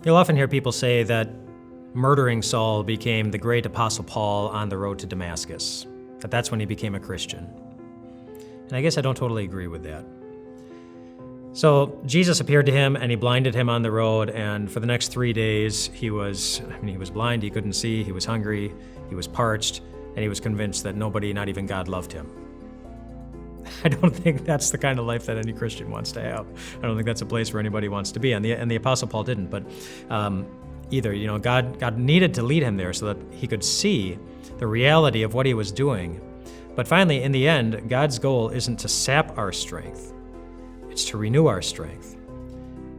You'll often hear people say that murdering Saul became the great Apostle Paul on the road to Damascus, that that's when he became a Christian. And I guess I don't totally agree with that. So Jesus appeared to him and he blinded him on the road, and for the next 3 days he was blind, he couldn't see, he was hungry, he was parched, and he was convinced that nobody, not even God, loved him. I don't think that's the kind of life that any Christian wants to have. I don't think that's a place where anybody wants to be, and the Apostle Paul didn't, but either. God needed to lead him there so that he could see the reality of what he was doing. But finally, in the end, God's goal isn't to sap our strength, it's to renew our strength.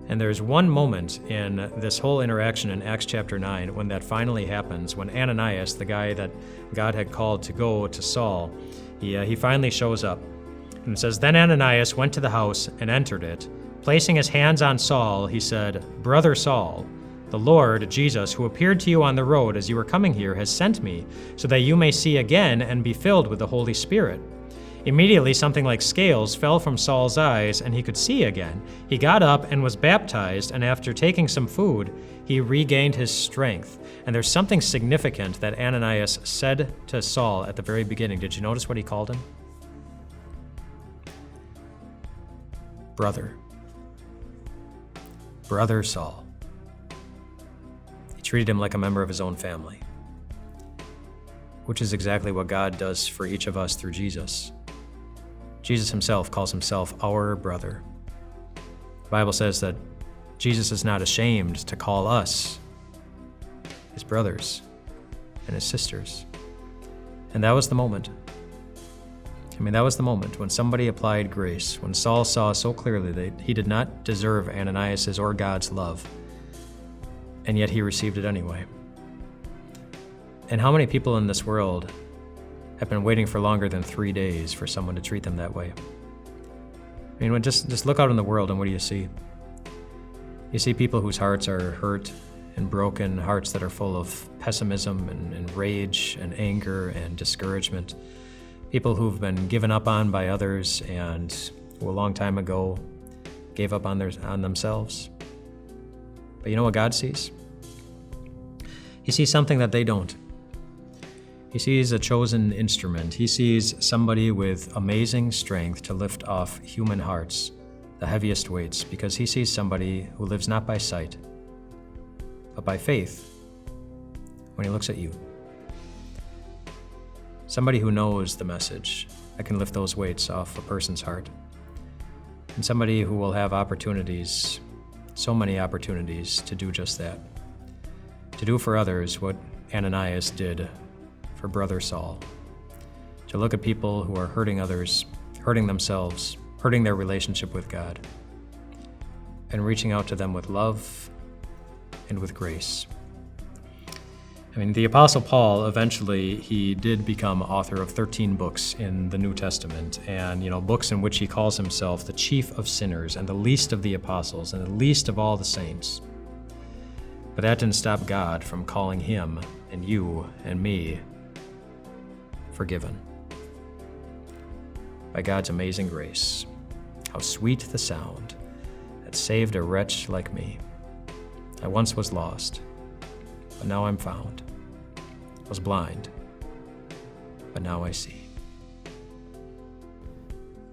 And there's one moment in this whole interaction in Acts chapter 9 when that finally happens, when Ananias, the guy that God had called to go to Saul, he finally shows up. And it says, "Then Ananias went to the house and entered it. Placing his hands on Saul, he said, 'Brother Saul, the Lord, Jesus, who appeared to you on the road as you were coming here, has sent me, so that you may see again and be filled with the Holy Spirit.' Immediately something like scales fell from Saul's eyes, and he could see again. He got up and was baptized, and after taking some food, he regained his strength." And there's something significant that Ananias said to Saul at the very beginning. Did you notice what he called him? Brother. Brother Saul. He treated him like a member of his own family, which is exactly what God does for each of us through Jesus. Jesus himself calls himself our brother. The Bible says that Jesus is not ashamed to call us his brothers and his sisters. And that was the moment. That was the moment when somebody applied grace, when Saul saw so clearly that he did not deserve Ananias' or God's love, and yet he received it anyway. And how many people in this world have been waiting for longer than 3 days for someone to treat them that way? Just look out in the world and what do you see? You see people whose hearts are hurt and broken, hearts that are full of pessimism and rage and anger and discouragement. People who've been given up on by others and who a long time ago gave up on themselves. But you know what God sees? He sees something that they don't. He sees a chosen instrument. He sees somebody with amazing strength to lift off human hearts, the heaviest weights, because he sees somebody who lives not by sight, but by faith when he looks at you. Somebody who knows the message that can lift those weights off a person's heart. And somebody who will have opportunities, so many opportunities to do just that. To do for others what Ananias did for Brother Saul. To look at people who are hurting others, hurting themselves, hurting their relationship with God, and reaching out to them with love and with grace. The Apostle Paul, eventually, he did become author of 13 books in the New Testament, and books in which he calls himself the chief of sinners and the least of the apostles and the least of all the saints. But that didn't stop God from calling him and you and me forgiven. By God's amazing grace, how sweet the sound that saved a wretch like me. I once was lost, but now I'm found. I was blind, but now I see.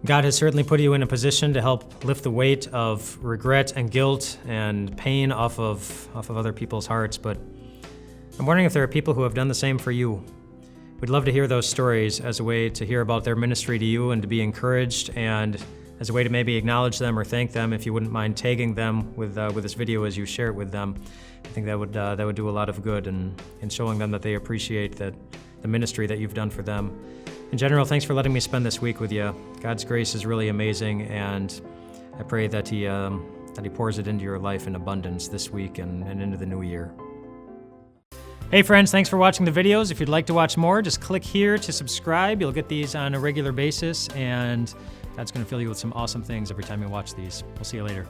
God has certainly put you in a position to help lift the weight of regret and guilt and pain off of other people's hearts, but I'm wondering if there are people who have done the same for you. We'd love to hear those stories as a way to hear about their ministry to you and to be encouraged, and as a way to maybe acknowledge them or thank them. If you wouldn't mind tagging them with this video as you share it with them, I think that would do a lot of good in showing them that they appreciate the ministry that you've done for them. In general, thanks for letting me spend this week with you. God's grace is really amazing, and I pray that He pours it into your life in abundance this week and into the new year. Hey friends, thanks for watching the videos. If you'd like to watch more, just click here to subscribe. You'll get these on a regular basis, and God's going to fill you with some awesome things every time you watch these. We'll see you later.